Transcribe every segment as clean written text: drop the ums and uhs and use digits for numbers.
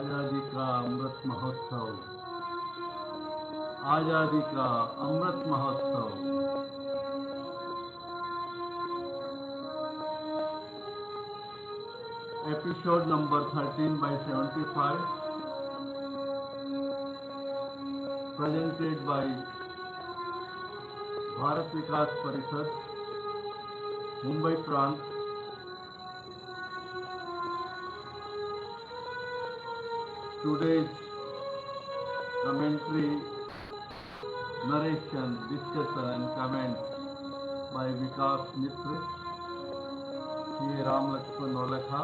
आजादी का अमृत महोत्सव, आजादी ka Amrit Mahotsav. Episode number 13/75, presented by Bharat Vikas Parishad, Mumbai प्रांत। Today's commentary, narration, discussion and comments by Vikas Mitra, C. Ram Lakshman Nolekha.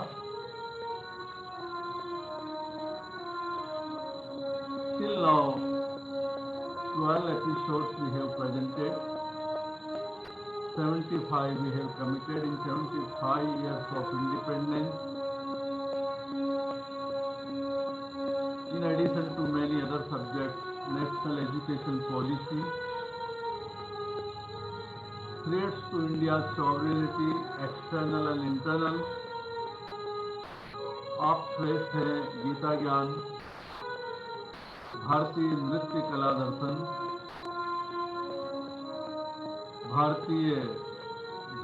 Till now, 12 episodes we have presented, 75 we have committed in 75 years of independence. In addition to many other subjects, national education policy, threats to India's sovereignty, external and internal, आप श्रेष्ठ हैं गीता ज्ञान, भारतीय नृत्य कला दर्शन, भारतीय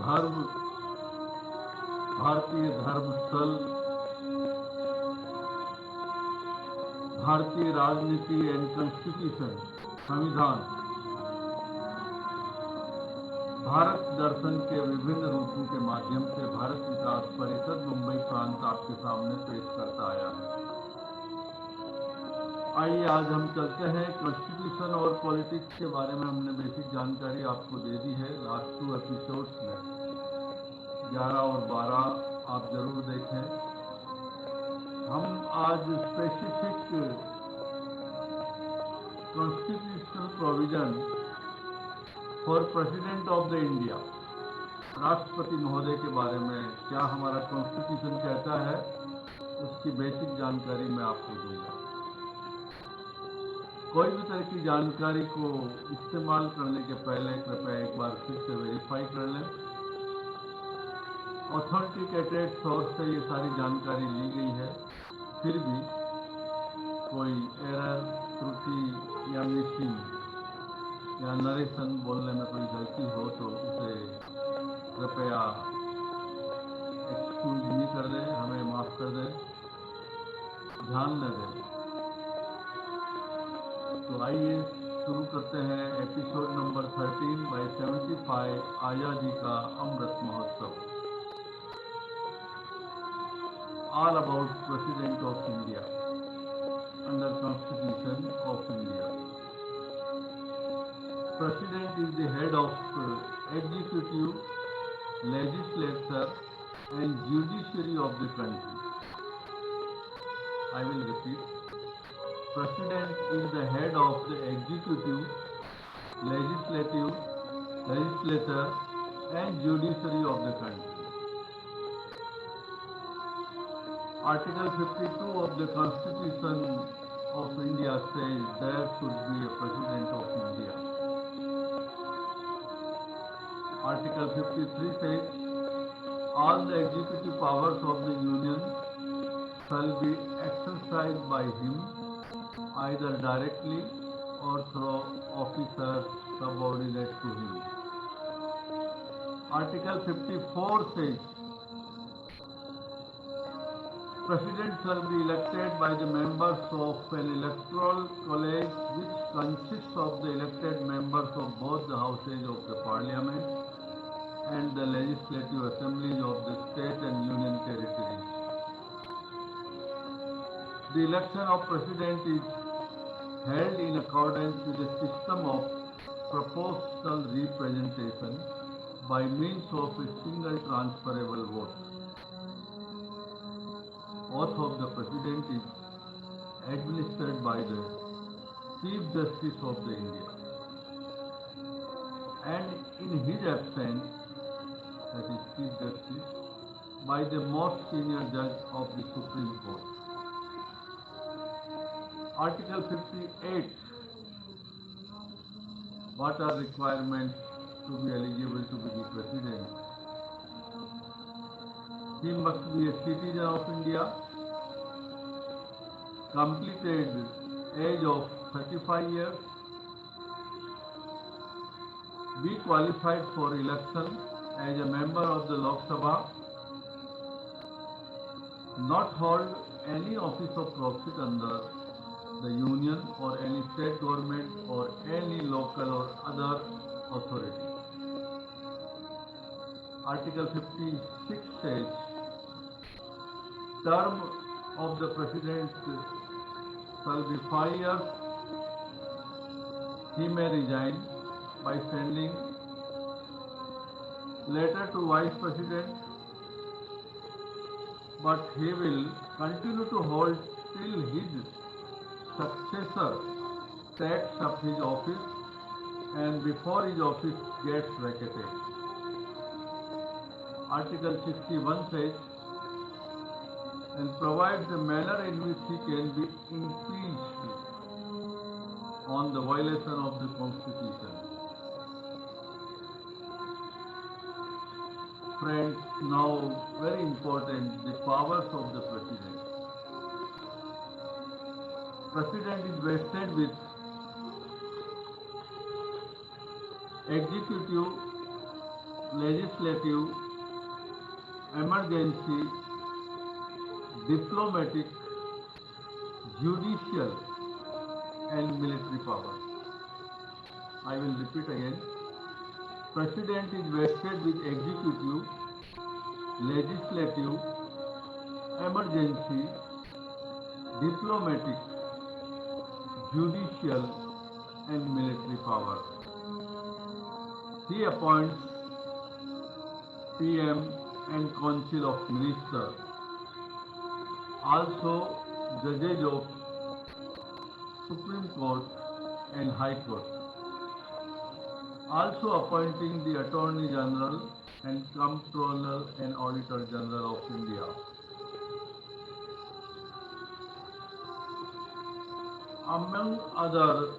धर्म स्थल, भारतीय राजनीति एंड कॉन्स्टिट्यूशन, संविधान, भारत दर्शन के विभिन्न रूपों के माध्यम से भारत विकास परिषद मुंबई प्रांत आपके सामने पेश करता आया है। आइए आज हम चलते हैं। कॉन्स्टिट्यूशन और पॉलिटिक्स के बारे में हमने बेसिक जानकारी आपको दे दी है लास्ट 2 एपिसोड्स में, 11 और 12 आप जरूर देखें। हम आज specific constitutional provision for president of the India, राष्ट्रपति महोदय के बारे में क्या हमारा कॉन्स्टिट्यूशन कहता है, उसकी बेसिक जानकारी मैं आपको दूंगा। कोई भी तरह की जानकारी को इस्तेमाल करने के पहले कृपया एक बार फिर से वेरीफाई कर लें। ऑथेंटिकेटेड सोर्स से ये सारी जानकारी ली गई है, फिर भी कोई एरर, त्रुटि या मिसिंग या नरेशन बोलने में कोई गलती हो तो उसे कृपया एक्सक्यूज नहीं कर दें, हमें माफ कर दें, ध्यान न दें। तो आइए शुरू करते हैं एपिसोड नंबर 13/75, आजादी का अमृत महोत्सव। All about President of India under Constitution of India. President is the head of executive, legislature and judiciary of the country. I will repeat. President is the head of the executive, legislature and judiciary of the country. Article 52 of the Constitution of India says there should be a President of India. Article 53 says all the executive powers of the Union shall be exercised by him either directly or through officers subordinate to him. Article 54 says President shall be elected by the members of an electoral college which consists of the elected members of both the houses of the parliament and the legislative assemblies of the state and union territories. The election of president is held in accordance with a system of proportional representation by means of a single transferable vote. Oath of the President is administered by the Chief Justice of the India, and in his absence, that is Chief Justice, by the most senior judge of the Supreme Court. Article 58. What are requirements to be eligible to be the President? He must be a citizen of India, completed age of 35 years, be qualified for election as a member of the Lok Sabha, not hold any office of profit under the union or any state government or any local or other authority. Article 56 says, term of the President shall be 5 years. He may resign by sending letter to Vice President, but he will continue to hold till his successor takes up his office and before his office gets vacated. Article 61 says, and provides the manner in which he can be impeached on the violation of the Constitution. Friends, now very important, the powers of the President. President is vested with executive, legislative, emergency, diplomatic, judicial and military power. I will repeat again. President is vested with executive, legislative, emergency, diplomatic, judicial and military power. He appoints PM and Council of Ministers, also judges of Supreme Court and High Court, also appointing the Attorney General and Comptroller and Auditor General of India. Among other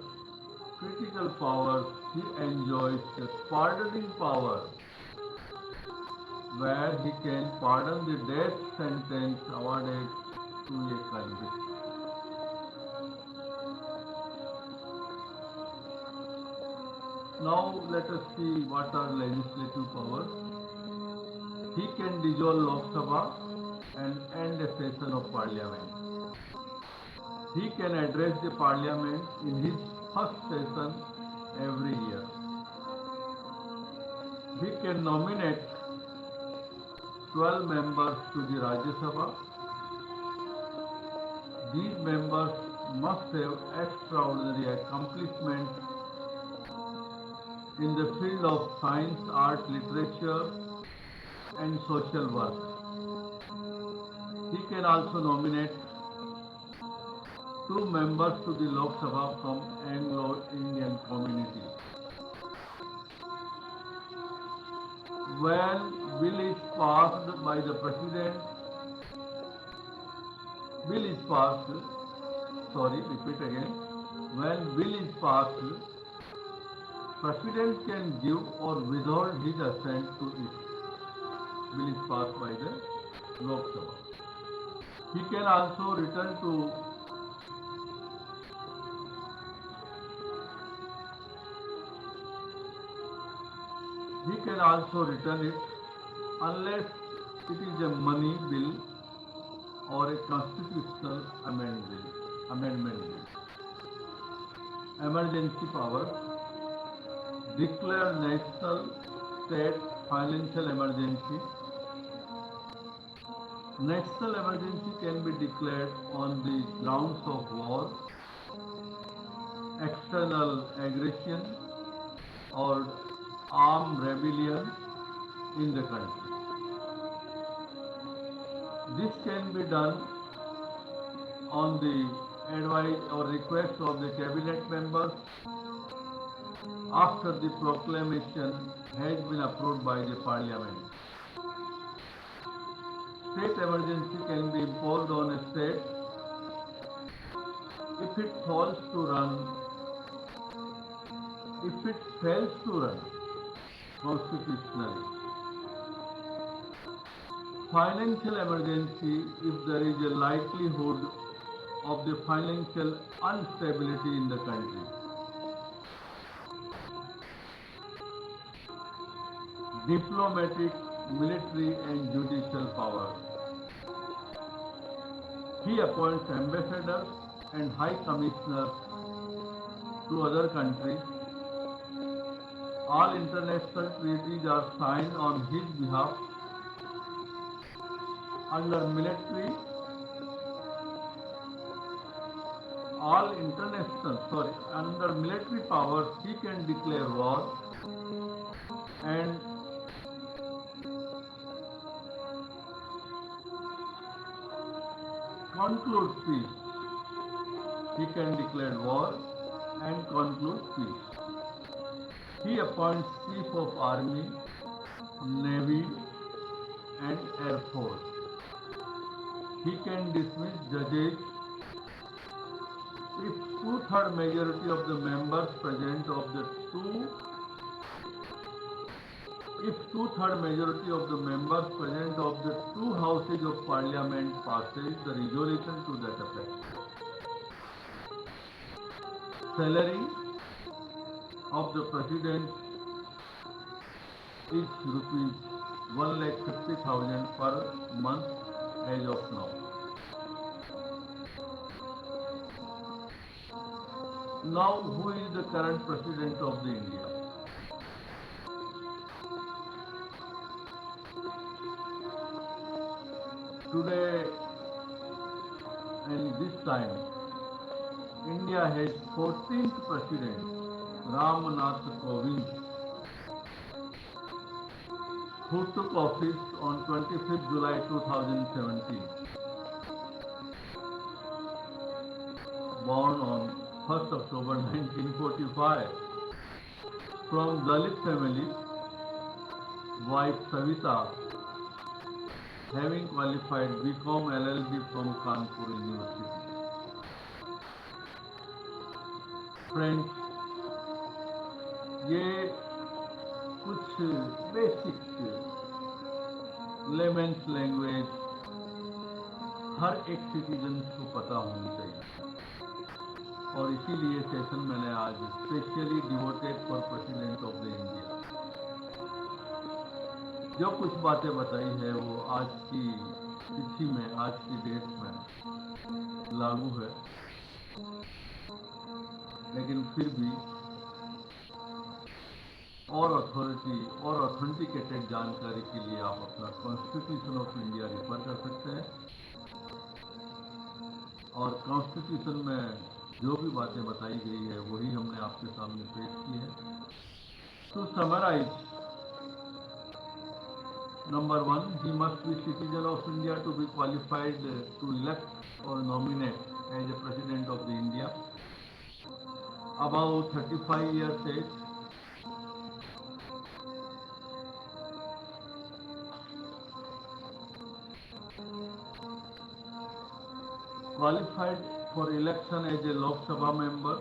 critical powers, he enjoys a pardoning power, where he can pardon the death sentence awarded to a convict. Now let us see what are legislative powers. He can dissolve Lok Sabha and end a session of Parliament. He can address the Parliament in his first session every year. He can nominate 12 members to the Rajya Sabha. These members must have extraordinary accomplishments in the field of science, art, literature and social work. He can also nominate 2 members to the Lok Sabha from Anglo-Indian community. When bill is passed by the President, when bill is passed, President can give or withhold his assent to it. Bill is passed by the Lok Sabha. He can also return it unless it is a money bill or a constitutional amendment bill. Emergency powers. Declare national, state, financial emergency. National emergency can be declared on the grounds of war, external aggression or armed rebellion in the country. This can be done on the advice or request of the cabinet members after the proclamation has been approved by the Parliament. State emergency can be imposed on a state if it fails to run constitutionally. Financial emergency if there is a likelihood of the financial instability in the country. Diplomatic, military and judicial power. He appoints ambassadors and high commissioners to other countries. All international treaties are signed on his behalf. Under military, under military powers, he can declare war and conclude peace. He can declare war and conclude peace. He appoints Chief of Army, Navy and Air Force. He can dismiss judges if two-thirds majority of the members present of the two houses of parliament passes the resolution to that effect. Salary of the president is rupees 1,50,000 per month as of now. Now, who is the current president of the India? Today and this time, India has 14th President, Ramnath Kovind, who took office on 25th July 2017. Born on 1st October 1945 from Dalit family, wife Savita, having qualified BCom LLB from Kanpur University. Friends, ये कुछ basic layman's language हर एक citizen को पता होनी चाहिए, और इसीलिए session मैंने आज specially devoted for president of the India. जो कुछ बातें बताई है वो आज की तिथि में, आज की डेट में लागू है, लेकिन फिर भी और अथॉरिटी और ऑथेंटिकेटेड जानकारी के लिए आप अपना कॉन्स्टिट्यूशन ऑफ इंडिया रेफर कर सकते हैं, और कॉन्स्टिट्यूशन में जो भी बातें बताई गई है वही हमने आपके सामने पेश की है। To summarise, Number 1, he must be citizen of India to be qualified to elect or nominate as a president of the India. Above 35 years age. Qualified for election as a Lok Sabha member,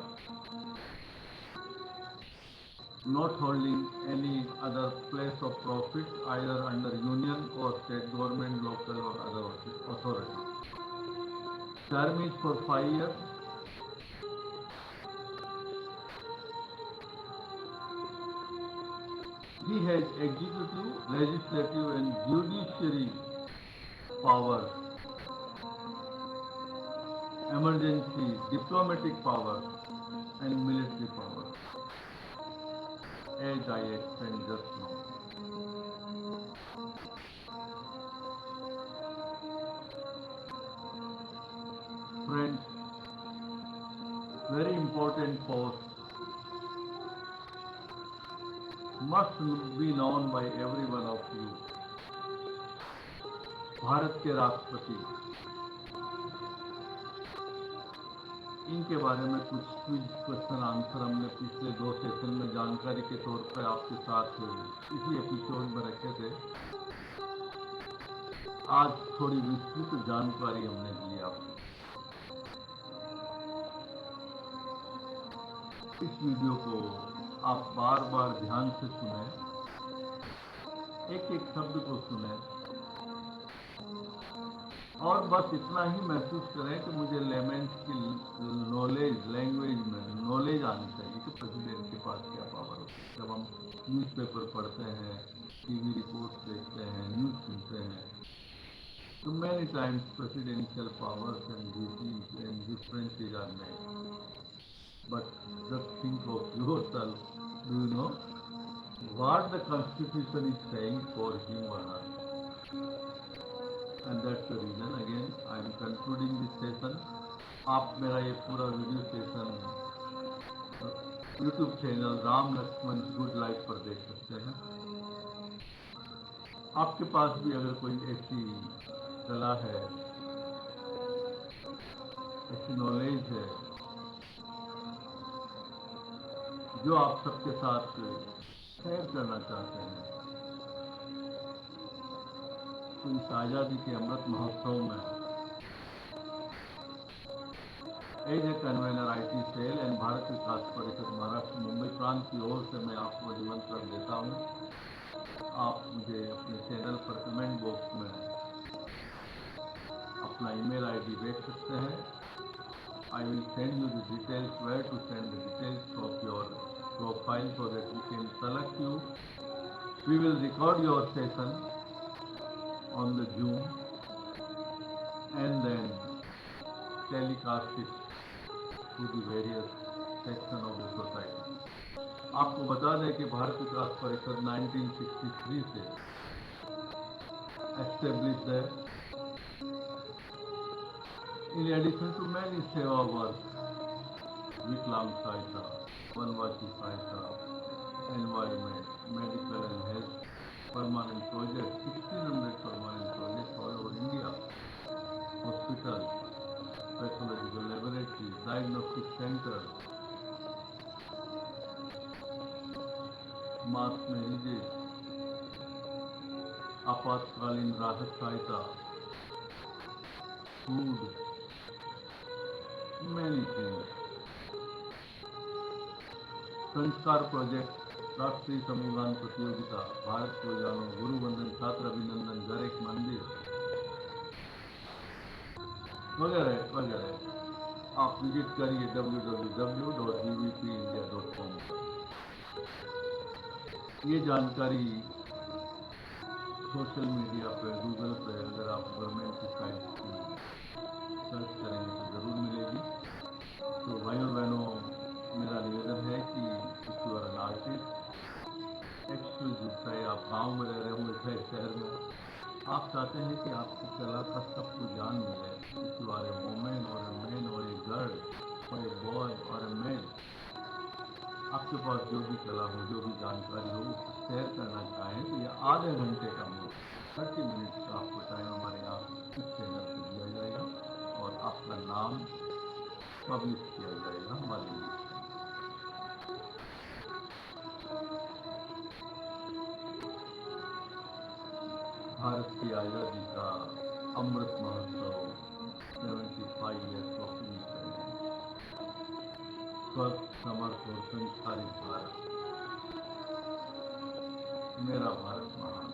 not holding any other place of profit either under union or state government, local or other authority. Term is for 5 years. He has executive, legislative and judiciary powers, emergency, diplomatic powers and military powers, as I explained just now. Friends, very important post must be known by every one of you. Bharat के राष्ट्रपति, इनके बारे में कुछ question answer हमने पिछले 2 session में जानकारी के तौर पर आपके साथ इसी एपिसोड में रखे थे। आज थोड़ी विस्तृत जानकारी हमने दी आपको। इस वीडियो को आप बार बार ध्यान से सुने, एक एक शब्द को सुने, और बस इतना ही महसूस करें कि मुझे लेमेंस की नॉलेज, लैंग्वेज में नॉलेज आनी चाहिए कि प्रेसिडेंट के पास क्या पावर होती है। जब हम न्यूज़पेपर पढ़ते हैं, टीवी रिपोर्ट्स देखते हैं, न्यूज़ सुनते हैं, तो many times presidential powers and duties and differences are made. But just think of yourself. Do you know what the Constitution is saying for him or her? And that's the reason again I am concluding this session. आप मेरा ये पूरा video session YouTube channel Ram Lakshman good life पर देख सकते हैं। आपके पास भी अगर कोई ऐसी कला है, ऐसी नॉलेज है जो आप सबके साथ शेयर करना चाहते हैं, तो इस आज़ादी के अमृत महोत्सव में as a convener IT cell and Bharat Vikas Parishad Maharashtra Mumbai प्रांत की ओर से मैं आपको निमंत्रण देता हूँ। आप मुझे अपने चैनल पर कमेंट बॉक्स में अपना email ID भेज सकते हैं। I will send you the details where to send the details of your profile so that we can select you. We will record your session on the Zoom and then telecast it to the various section of the society. आपको बता दें कि भारत विकास परिषद 1963 से established है। In addition to many seva work, Viklam Sahayata, Vanvachi Sahayata, environment, medical and health, permanent projects, 1600 permanent projects all over India, hospitals, pathological laboratories, diagnostic centers, mass marriages, आपातकालीन राहत सहायता, food, many things. संस्कार project, राष्ट्रीय समूहगान प्रतियोगिता, भारत को जानो, गुरु वंदन, छात्र अभिनंदन, घर एक मंदिर वगैरह वगैरह। आप विजिट करिए www.bvpindia.com। ये जानकारी सोशल मीडिया पे, गूगल पे अगर आप गवर्नमेंट की साइट सर्च करेंगे तो ज़रूर मिलेगी। तो भाइयों बहनों, मेरा निवेदन है कि if you are an artist, exclusive, चाहे आप गांव में रह रहे होंगे चाहे शहर में, आप चाहते हैं कि आपकी कला का सबको ज्ञान मिले। If you are a women or a man और ए गर्ल और ए बॉय और ए मैन, आपके पास जो भी कला हो, जो भी जानकारी हो, शेयर करना चाहें तो ये आधे घंटे का मूव 30 मिनट का आपको टाइम हमारे यहाँ इस चैनल पर दिया जाएगा और आपका नाम पब्लिश किया जाएगा हमारे लिए। भारत की आज़ादी का अमृत महोत्सव 75 ईयर्स ऑफ इंडिपेंडेंस, स्वस्थ, समर्थ और संस्कारित भारत, मेरा भारत महान।